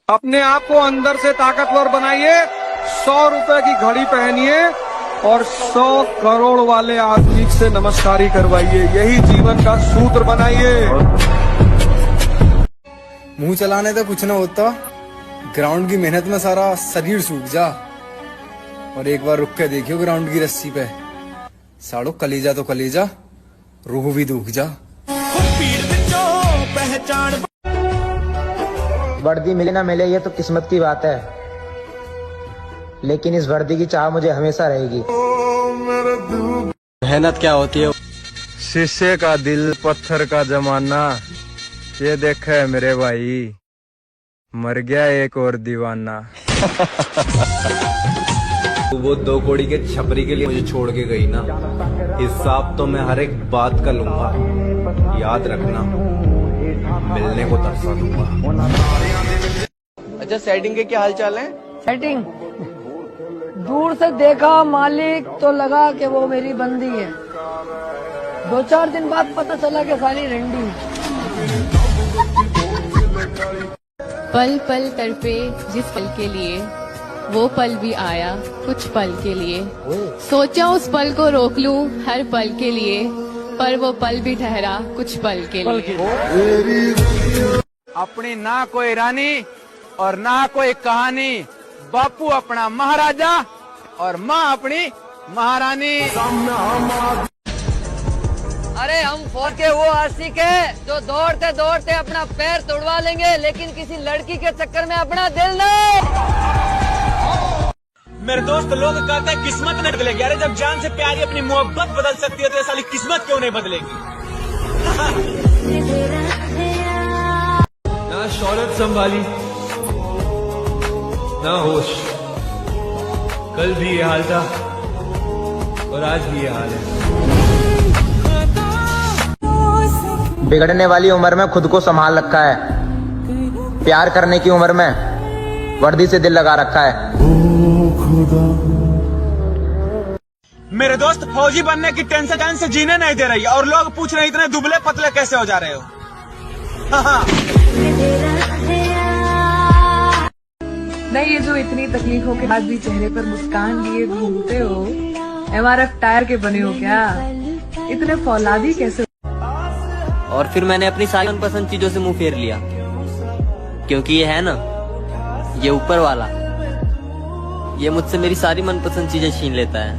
अपने आप को अंदर से ताकतवर बनाइए, 100 रुपए की घड़ी पहनिए और 100 करोड़ वाले आदमी से नमस्कारी करवाइए। यही जीवन का सूत्र बनाइए। मुंह चलाने तो कुछ ना होता, ग्राउंड की मेहनत में सारा शरीर सूख जा। और एक बार रुक के देखियो ग्राउंड की रस्सी पे, साड़ो कलेजा तो कलेजा, रूह भी दुख जा। वर्दी मिले ना मिले ये तो किस्मत की बात है, लेकिन इस वर्दी की चाह मुझे हमेशा रहेगी। मेहनत क्या होती है? शीशे का दिल पत्थर का जमाना, ये देखे मेरे भाई, मर गया एक और दीवाना। वो 2 कौड़ी के छपरी के लिए मुझे छोड़ के गई ना, हिसाब तो मैं हर एक बात का लूंगा। याद रखना, मिलने को तरसा दूंगा। अच्छा, सेटिंग के क्या हाल चाल है? सेटिंग दूर से देखा मालिक तो लगा कि वो मेरी बंदी है। 2-4 दिन बाद पता चला कि साली रंडी। पल पल तड़पे जिस पल के लिए, वो पल भी आया कुछ पल के लिए। सोचा उस पल को रोक लूं हर पल के लिए, पर वो पल भी ठहरा कुछ पल के लिए। अपनी ना कोई रानी और ना कोई कहानी, बापू अपना महाराजा और माँ अपनी महारानी। अरे हम फौज के वो आशिक है जो दौड़ते दौड़ते अपना पैर तोड़वा लेंगे, लेकिन किसी लड़की के चक्कर में अपना दिल नहीं। मेरे दोस्त लोग कहते हैं किस्मत नहीं बदलेगी। अरे जब जान से प्यारी अपनी मोहब्बत बदल सकती है तो ये साली किस्मत क्यों नहीं बदलेगी? ना शौहरत संभाली ना होश, कल भी ये हाल था और आज भी ये हाल है। बिगड़ने वाली उम्र में खुद को संभाल रखा है, प्यार करने की उम्र में वर्दी से दिल लगा रखा है। मेरे दोस्त फौजी बनने की टेंशन से जीने नहीं दे रही है और लोग पूछ रहे हैं इतने दुबले पतले कैसे हो जा रहे हो। नहीं, ये जो इतनी तकलीफों के बाद भी चेहरे पर मुस्कान लिए घूमते हो, MRF टायर के बने हो क्या? इतने फौलादी कैसे? और फिर मैंने अपनी सारी मनपसंद चीजों से मुंह फेर लिया, क्योंकि ये है ना, ये ऊपर वाला, ये मुझसे मेरी सारी मनपसंद चीजें छीन लेता है।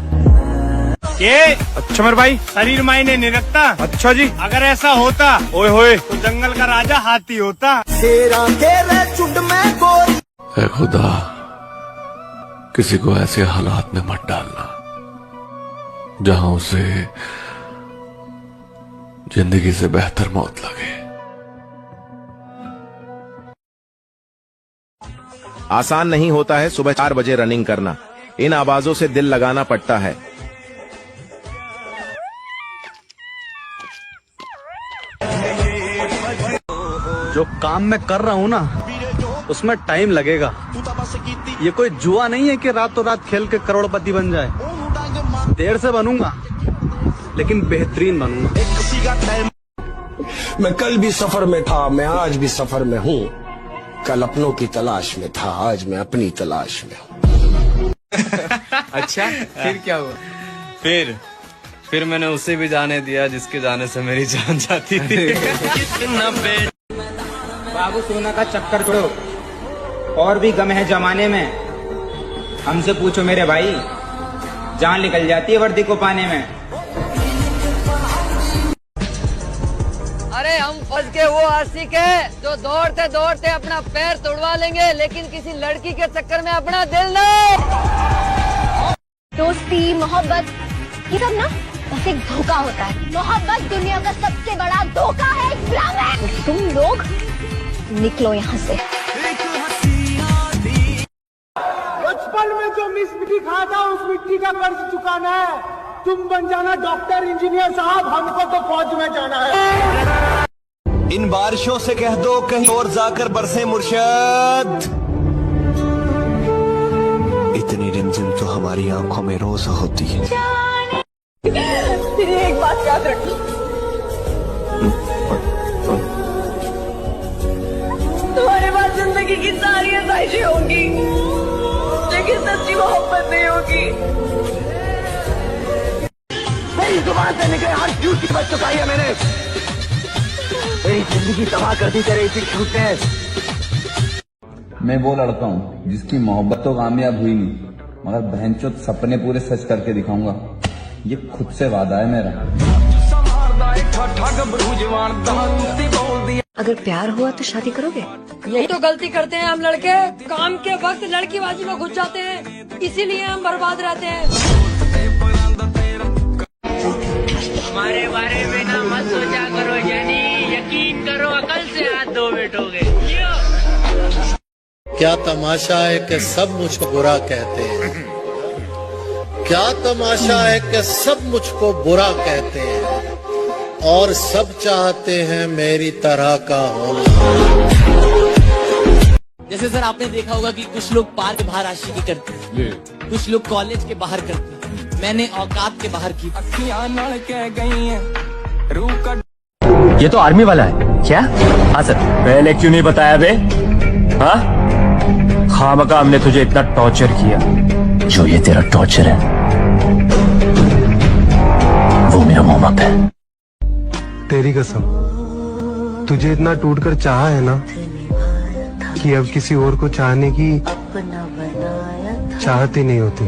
ये अच्छा मेरे भाई, शरीर मायने नहीं रखता। अच्छा जी, अगर ऐसा होता ओए होए तो जंगल का राजा हाथी होता। ऐ खुदा, किसी को ऐसे हालात में मत डालना जहां उसे जिंदगी से बेहतर मौत लगे। आसान नहीं होता है सुबह 4 बजे रनिंग करना, इन आवाजों से दिल लगाना पड़ता है। जो काम मैं कर रहा हूँ ना, उसमें टाइम लगेगा। ये कोई जुआ नहीं है कि रातों रात खेल के करोड़पति बन जाए। देर से बनूंगा लेकिन बेहतरीन बनूंगा। मैं कल भी सफर में था, मैं आज भी सफर में हूँ। कल अपनों की तलाश में था, आज मैं अपनी तलाश में हूँ। अच्छा, फिर क्या हुआ? फिर मैंने उसे भी जाने दिया जिसके जाने से मेरी जान जाती थी। बाबू सोना का चक्कर छोड़ो, और भी गम है जमाने में। हमसे पूछो मेरे भाई, जान निकल जाती है वर्दी को पाने में। अरे हम फौज के वो आशिक है जो दौड़ते दौड़ते अपना पैर तोड़वा लेंगे, लेकिन किसी लड़की के चक्कर में अपना दिल नहीं। दोस्ती, मोहब्बत, ये सब ना बस एक धोखा होता है। मोहब्बत दुनिया का सबसे बड़ा धोखा है, एक भ्रम है। तो तुम लोग निकलो यहाँ से। बचपन में जो मिट्टी खाया था उस मिट्टी का कर्ज चुकाना है। तुम बन जाना डॉक्टर, इंजीनियर साहब, हमको तो फौज में जाना है। इन बारिशों से कह दो कहीं और जाकर बरसे मुर्शद। इतनी रिमझिम तो हमारी आंखों में रोज होती है। तेरी एक बात याद रखना, तुम्हारे पास जिंदगी की सारी आसाइशें होंगी, लेकिन सच्ची मोहब्बत नहीं होगी। मेरी जुबान से निकले हर झूठ की बच चुका है मैंने। मेरी जिंदगी तबाह कर दी तेरे इसी झूठ ने। मैं वो लड़का हूँ जिसकी मोहब्बत तो कामयाब हुई नहीं, मगर बहनचोद सपने पूरे सच करके दिखाऊंगा। ये खुद से वादा है मेरा। अगर प्यार हुआ तो शादी करोगे? यही तो गलती करते हैं हम लड़के, काम के वक्त लड़कीबाजी में घुस जाते हैं, इसीलिए हम बर्बाद रहते हैं। हमारे बारे में ना मत सोचा करो जानी, यकीन करो अकल से हाथ धो बैठोगे। क्या तमाशा है कि सब मुझको बुरा कहते हैं, क्या तमाशा है कि सब मुझको बुरा कहते हैं, और सब चाहते हैं मेरी तरह का होना। जैसे सर आपने देखा होगा कि कुछ लोग पार्क के बाहर आशिकी करते हैं, कुछ लोग कॉलेज के बाहर करते हैं, मैंने औकात के बाहर की। ये तो आर्मी वाला है क्या? हाँ सर। पहले क्यों नहीं बताया बे? हाँ, खामखा हमने तुझे इतना टॉर्चर किया। जो ये तेरा टॉर्चर है वो मेरा मोहब्बत है। तेरी कसम, तुझे इतना टूटकर चाहा है ना कि अब किसी और को चाहने की चाहत ही नहीं होती।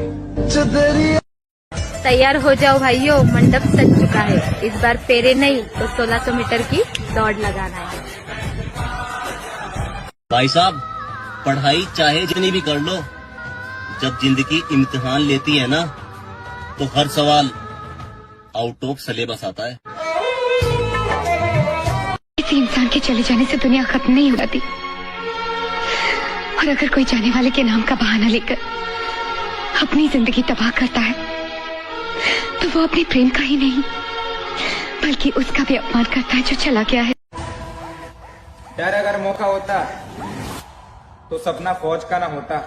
तैयार हो जाओ भाइयों, मंडप सज चुका है। इस बार फेरे नहीं तो 1600 मीटर की दौड़ लगाना है। भाई साहब, पढ़ाई चाहे जितनी भी कर लो, जब जिंदगी इम्तिहान लेती है ना, तो हर सवाल आउट ऑफ सिलेबस आता है। किसी इंसान के चले जाने से दुनिया खत्म नहीं हो जाती, और अगर कोई जाने वाले के नाम का बहाना लेकर अपनी जिंदगी तबाह करता है, तो वो अपने प्रेम का ही नहीं बल्कि उसका भी अपमान करता है जो चला गया है। यार अगर मौका होता तो सपना फौज का ना होता।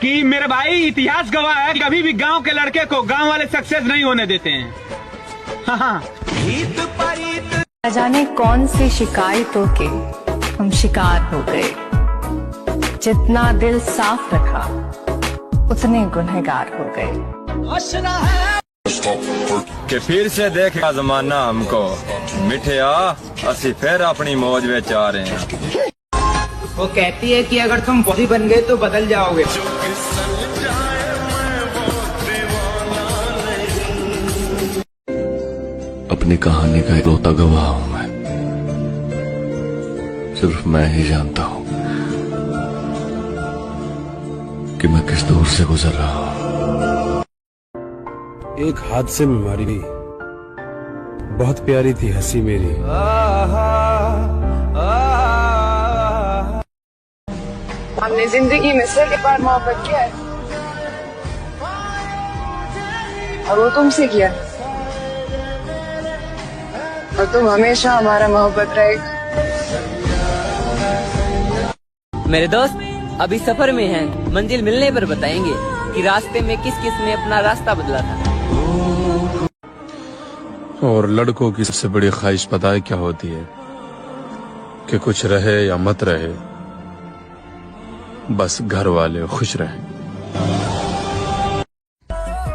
कि मेरे भाई इतिहास गवाह है, कभी भी गांव के लड़के को गांव वाले सक्सेस नहीं होने देते हैं। हाँ। न जाने कौन सी शिकायतों के हम शिकार हो गए। जितना दिल साफ रखा उतने गुनहगार हो गए। कि फिर से देखेगा जमाना हमको, मिठिया असी फिर अपनी मौज में आ रहे हैं। वो कहती है कि अगर तुम वही बन गए तो बदल जाओगे। अपनी कहानी का इकलौता गवाह हूं मैं, सिर्फ मैं ही जानता हूं कि मैं किस दौर से गुजर रहा हूं। एक हादसे में मारी गई, बहुत प्यारी थी हंसी मेरी। हमने जिंदगी में सिर्फ एक बार मोहब्बत किया है और वो तुमसे किया, और तुम हमेशा हमारा मोहब्बत रहेगा। मेरे दोस्त अभी सफर में हैं, मंजिल मिलने पर बताएंगे कि रास्ते में किस किस ने अपना रास्ता बदला था। और लड़कों की सबसे बड़ी ख्वाहिश पता है क्या होती है? कि कुछ रहे या मत रहे, बस घर वाले खुश रहें।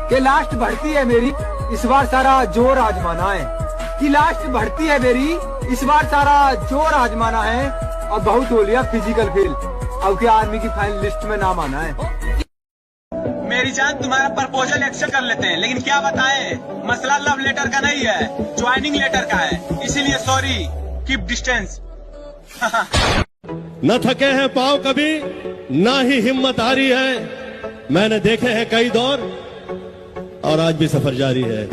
कि लास्ट बढ़ती है मेरी, इस बार सारा जोर आजमाना है। कि लास्ट बढ़ती है मेरी, इस बार सारा जोर आजमाना है। और बहुत हो लिया फिजिकल फेल, अब क्या आर्मी की फाइनल लिस्ट में नाम आना है। मेरी जान, तुम्हारा प्रपोजल एक्सेप्ट कर लेते हैं, लेकिन क्या बताएं, मसला लव लेटर का नहीं है, ज्वाइनिंग लेटर का है। इसीलिए सॉरी, कीप डिस्टेंस। न थके हैं पाँव कभी, ना ही हिम्मत हारी है। मैंने देखे हैं कई दौर, और आज भी सफर जारी है।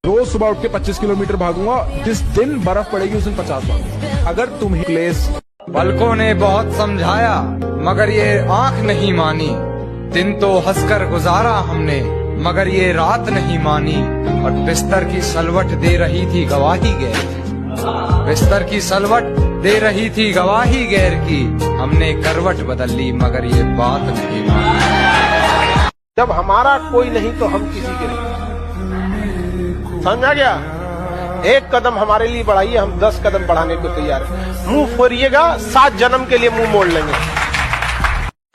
रोज सुबह उठ के 25 किलोमीटर भागूंगा। जिस दिन बर्फ पड़ेगी उस दिन 50 भागूंगा। अगर तुम ही प्लेस। पलकों ने बहुत समझाया मगर ये आंख नहीं मानी। दिन तो हंसकर गुजारा हमने मगर ये रात नहीं मानी। और बिस्तर की सलवट दे रही थी गवाही गैर की, बिस्तर की सलवट दे रही थी गवाही गैर की। हमने करवट बदल ली मगर ये बात नहीं मानी। जब हमारा कोई नहीं तो हम किसी के नहीं। समझा गया? एक कदम हमारे लिए बढ़ाइए, हम 10 कदम बढ़ाने को तैयार हैं। मुंह फोड़िएगा, 7 जन्म के लिए मुंह मोड़ लेंगे।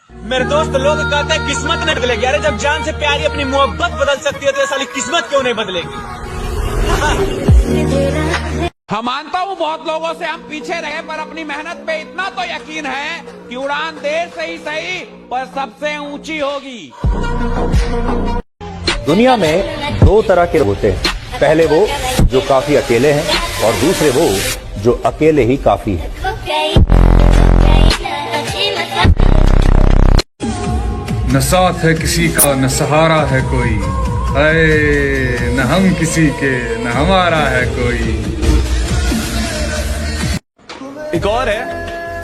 मेरे दोस्त लोग कहते हैं किस्मत नहीं बदलेगी। अरे जब जान से प्यारी अपनी मोहब्बत बदल सकती है तो ये साली किस्मत क्यों नहीं बदलेगी? हम मानता हूँ बहुत लोगों से हम पीछे रहे, पर अपनी मेहनत पे इतना तो यकीन है कि उड़ान देर से ही सही पर सबसे ऊंची होगी। दुनिया में 2 तरह के लोग होते हैं, पहले वो जो काफी अकेले हैं और दूसरे वो जो अकेले ही काफी है। न साथ है किसी का न सहारा है कोई, है न हम किसी के न हमारा है कोई। एक और है,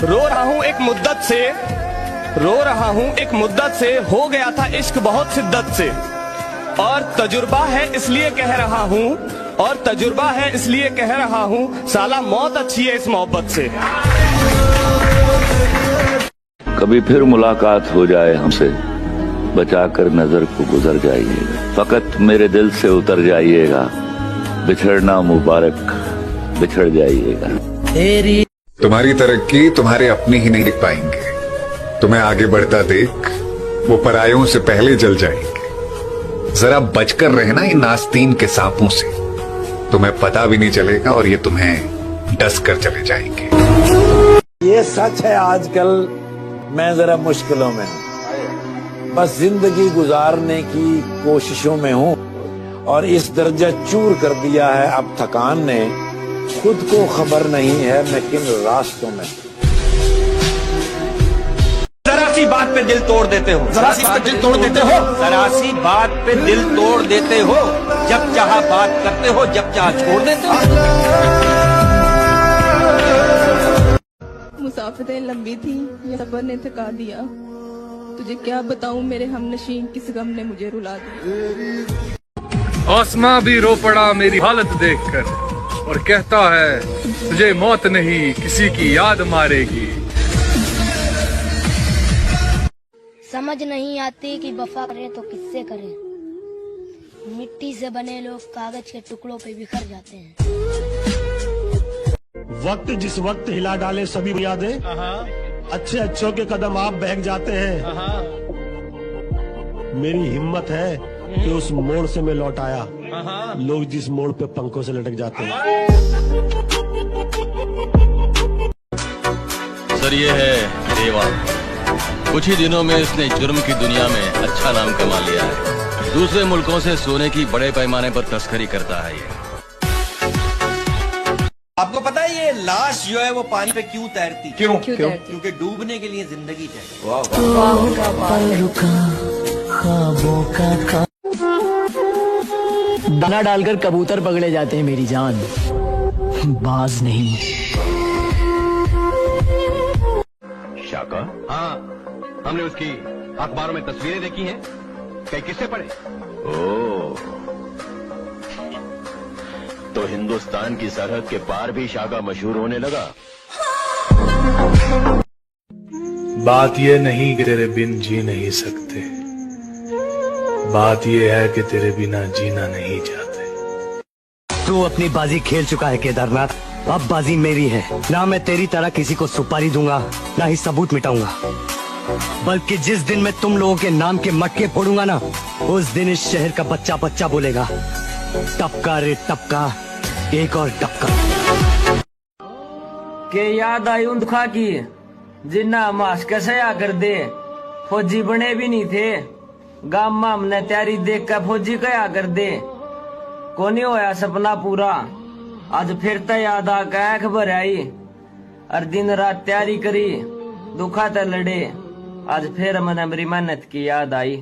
रो रहा हूँ एक मुद्दत से, रो रहा हूँ एक मुद्दत से, हो गया था इश्क बहुत शिद्दत से, और तजुर्बा है इसलिए कह रहा हूँ, और तजुर्बा है इसलिए कह रहा हूँ, साला मौत अच्छी है इस मोहब्बत से। कभी फिर मुलाकात हो जाए हमसे, बचाकर नजर को गुजर जाइएगा, फकत मेरे दिल से उतर जाइएगा, बिछड़ना मुबारक बिछड़ जाइएगा। तुम्हारी तरक्की तुम्हारे अपने ही नहीं दिख पाएंगे, तुम्हें आगे बढ़ता देख वो परायों से पहले जल जाएंगे। जरा बचकर रहना इन आस्तीन के सांपों से, तुम्हें पता भी नहीं चलेगा और ये तुम्हें डस कर चले जाएंगे। ये सच है, आजकल मैं जरा मुश्किलों में हूँ, बस जिंदगी गुजारने की कोशिशों में हूँ, और इस दर्जा चूर कर दिया है अब थकान ने, खुद को खबर नहीं है मैं किन रास्तों में। जरा सी बात पे दिल तोड़ देते हो, जरा सी बात पे दिल तोड़ देते हो, जरा सी बात पे दिल तोड़ देते हो, जब चाहा बात करते हो, जब चाहा छोड़ देते हो। मुसाफिरें लंबी थी, ये सफर ने थका दिया, तुझे क्या बताऊं मेरे हमनशीं किस गम ने मुझे रुला दिया। आसमां भी रो पड़ा मेरी हालत देखकर, और कहता है तुझे मौत नहीं किसी की याद मारेगी। समझ नहीं आती कि वफा करें तो किससे करें, मिट्टी से बने लोग कागज के टुकड़ों पे बिखर जाते हैं। वक्त जिस वक्त हिला डाले सभी यादें, अच्छे अच्छों के कदम आप बहक जाते हैं। मेरी हिम्मत है कि उस मोड़ से मैं लौट आया, लोग जिस मोड़ पे पंखों से लटक जाते हैं। सर ये है देवा, कुछ ही दिनों में इसने जुर्म की दुनिया में अच्छा नाम कमा लिया है। दूसरे मुल्कों से सोने की बड़े पैमाने पर तस्करी करता है ये। आपको पता है ये लाश जो है वो पानी पे क्यों तैरती? क्यों? क्योंकि डूबने के लिए जिंदगी चाहिए। दाना डालकर कबूतर पकड़े जाते हैं मेरी जान, बाज नहीं। शाका? हाँ, हमने उसकी अखबारों में तस्वीरें देखी हैं, कई किस्से पढ़े। ओह, तो हिंदुस्तान की सरहद के पार भी शाका मशहूर होने लगा। बात ये नहीं कि तेरे बिन जी नहीं सकते, बात ये है कि तेरे बिना जीना नहीं चाहते। तू अपनी बाजी खेल चुका है केदारनाथ, अब बाजी मेरी है। ना मैं तेरी तरह किसी को सुपारी दूंगा, ना ही सबूत मिटाऊंगा, बल्कि जिस दिन मैं तुम लोगों के नाम के मटके फोड़ूंगा ना, उस दिन इस शहर का बच्चा बच्चा बोलेगा, टपका रे टपका, एक और टपका। के याद आई उन दुखा की जिन्ना मास कैसे आ कर दे, फौजी बने भी नहीं थे, गांव में हमने तैयारी देख कर फौजी कया कर दे, कोनी होया सपना पूरा, आज फिर तो याद आ गया खबर आई, और दिन रात तैयारी करी, दुखा तो लड़े, आज फिर मैंने मेरी मेहनत की याद आई।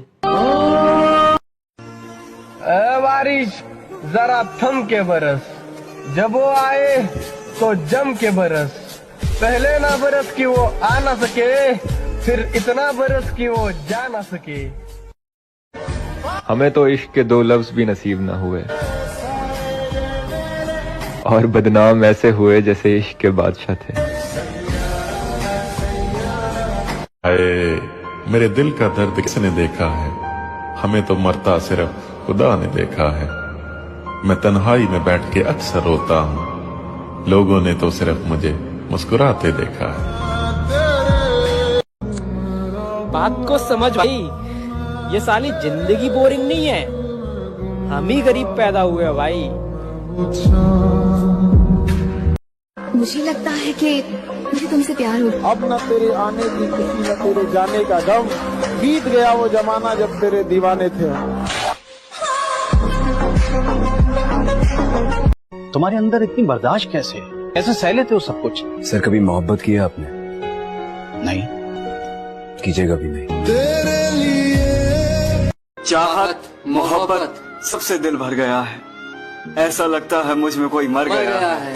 बारिश जरा थम के बरस, जब वो आए तो जम के बरस, पहले ना बरस की वो आ ना सके, फिर इतना बरस की वो जा ना सके। हमें तो इश्क के 2 लफ्ज भी नसीब ना हुए, और बदनाम ऐसे हुए जैसे इश्क के बादशाह थे। हाय, मेरे दिल का दर्द किसने देखा है, हमें तो मरता सिर्फ खुदा ने देखा है। मैं तन्हाई में बैठ के अक्सर रोता हूँ। लोगों ने तो सिर्फ मुझे मुस्कुराते देखा है। बात को समझ भाई, ये साली जिंदगी बोरिंग नहीं है, हम ही गरीब पैदा हुए हैं भाई। मुझे लगता है कि मुझे तुमसे प्यार हो। अब न तेरे आने की खुशी न तेरे जाने का गम, बीत गया वो जमाना जब तेरे दीवाने थे। तुम्हारे अंदर इतनी बर्दाश्त कैसे है? कैसे सह लेते हो सब कुछ? सर कभी मोहब्बत किया आपने? नहीं, कीजिएगा भी नहीं। तेरे लिए चाहत मोहब्बत सबसे दिल भर गया है, ऐसा लगता है मुझ में कोई मर गया है।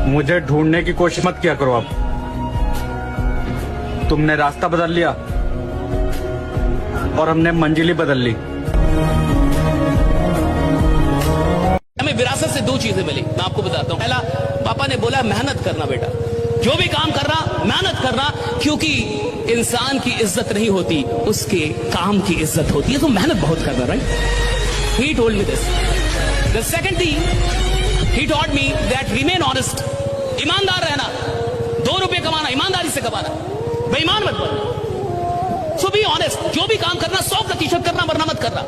मुझे ढूंढने की कोशिश मत किया करो। अब तुमने रास्ता बदल लिया और हमने मंजिल बदल ली। हमें विरासत से दो चीजें मिली, मैं आपको बताता हूँ। पहला, पापा ने बोला मेहनत करना बेटा, जो भी काम करना मेहनत करना, क्योंकि इंसान की इज्जत नहीं होती, उसके काम की इज्जत होती है। तो मेहनत बहुत करना, right? He told me this. The second thing he taught me that remain honest, ईमानदार रहना, 2 रुपए कमाना ईमानदारी से कमाना, बेईमान मत बनना। सो बी ऑनेस्ट, जो भी काम करना 100% करना, वरना मत करना।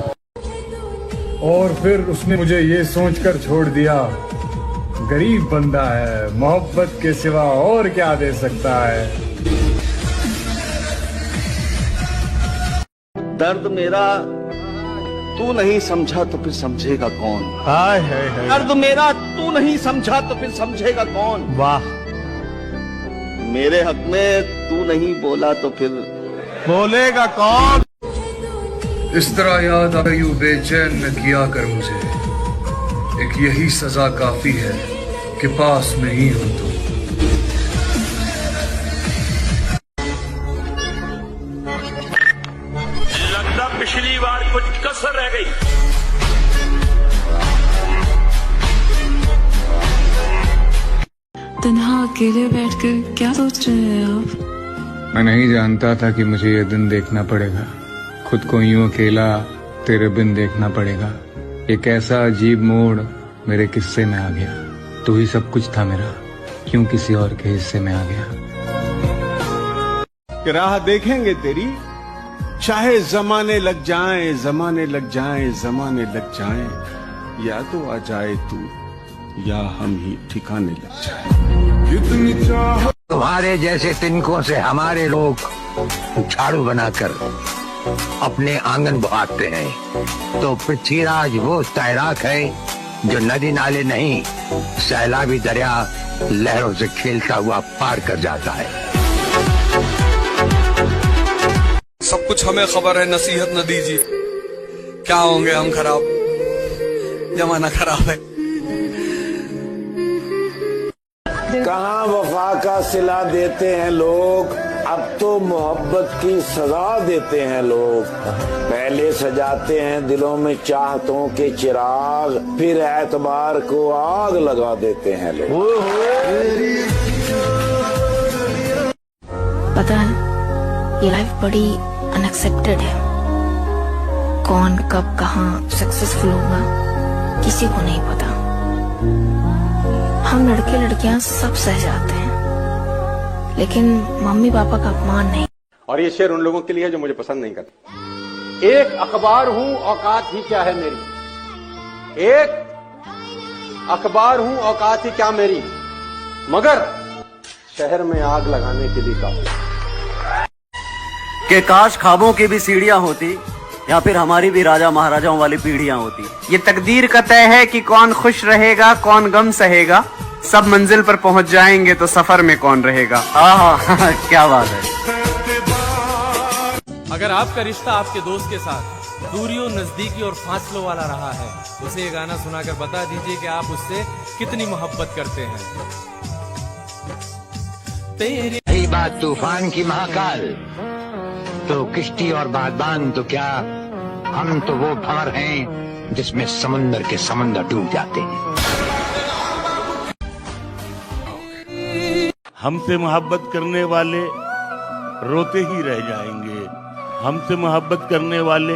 और फिर उसने मुझे ये सोचकर छोड़ दिया, गरीब बंदा है, मोहब्बत के सिवा और क्या दे सकता है। दर्द मेरा तू नहीं समझा तो फिर समझेगा कौन? हाय हाय हाय। दर्द मेरा तू नहीं समझा तो फिर समझेगा कौन? वाह। मेरे हक में तू नहीं बोला तो फिर बोलेगा कौन? इस तरह याद आकर यूं बेचैन न किया कर मुझे, एक यही सजा काफी है कि पास में ही हो तुम। लगता पिछली बार कुछ कसर रह गई। तन्हा अकेले बैठकर क्या सोच रहे हैं आप? मैं नहीं जानता था कि मुझे ये दिन देखना पड़ेगा, खुद को यूं अकेला तेरे बिन देखना पड़ेगा। एक ऐसा अजीब मोड़ मेरे किस्से में आ गया, तू ही सब कुछ था मेरा, क्यों किसी और के हिस्से में आ गया। राह देखेंगे तेरी, चाहे जमाने लग जाएं, जमाने लग जाएं, जमाने लग जाएं, या तो आ जाए तू या हम ही ठिकाने लग जाएं। तुम्हारे जैसे तिनकों से हमारे लोग झाड़ू बनाकर अपने आंगन बुहाते हैं, तो पृथ्वीराज वो तैराक है जो नदी नाले नहीं, सैलाबी दरिया लहरों से खेलता हुआ पार कर जाता है। सब कुछ हमें खबर है, नसीहत न दीजिए, क्या होंगे हम खराब, जमाना खराब है। कहाँ वफा का सिला देते हैं लोग, अब तो मोहब्बत की सजा देते हैं लोग। पहले सजाते हैं दिलों में चाहतों के चिराग, फिर एतबार को आग लगा देते हैं लोग। पता है, ये लाइफ बड़ी अनएक्सेप्टेड है। कौन कब कहाँ सक्सेसफुल होगा किसी को नहीं पता। हम लड़के लड़कियां सब सह जाते हैं, लेकिन मम्मी पापा का अपमान नहीं। और ये शेर उन लोगों के लिए है जो मुझे पसंद नहीं करते। एक अखबार हूं, औकात ही क्या है मेरी। एक अखबार हूं, औकात ही क्या मेरी, मगर शहर में आग लगाने के लिए काफी। कि काश ख्वाबों की भी सीढ़ियां होती, या फिर हमारी भी राजा महाराजाओं वाली पीढ़ियां होती। ये तकदीर का तय है कि कौन खुश रहेगा कौन गम सहेगा, सब मंजिल पर पहुंच जाएंगे तो सफर में कौन रहेगा। हाँ क्या बात है। अगर आपका रिश्ता आपके दोस्त के साथ दूरियों, नजदीकी और फासलों वाला रहा है, उसे ये गाना सुनाकर बता दीजिए कि आप उससे कितनी मोहब्बत करते हैं। यही बात तूफान की महाकाल, तो किश्ती और बादबान तो क्या, हम तो वो भंवर हैं जिसमें समुंदर के समंदर डूब जाते हैं। हमसे मोहब्बत करने वाले रोते ही रह जाएंगे, हमसे मोहब्बत करने वाले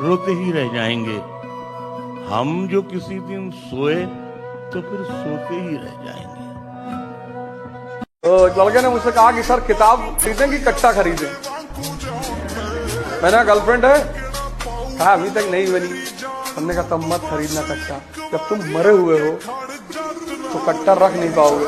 रोते ही रह जाएंगे। हम जो किसी दिन सोए तो फिर सोते ही रह जाएंगे। तो लड़के ने मुझसे कहा कि सर किताब खरीदें कि कट्टा खरीदें। मैंने गर्लफ्रेंड है, कहा अभी तक नहीं बनी। हमने कहा तब मत खरीदना कट्टा, जब तुम मरे हुए हो तो कट्टा रख नहीं पाओगे।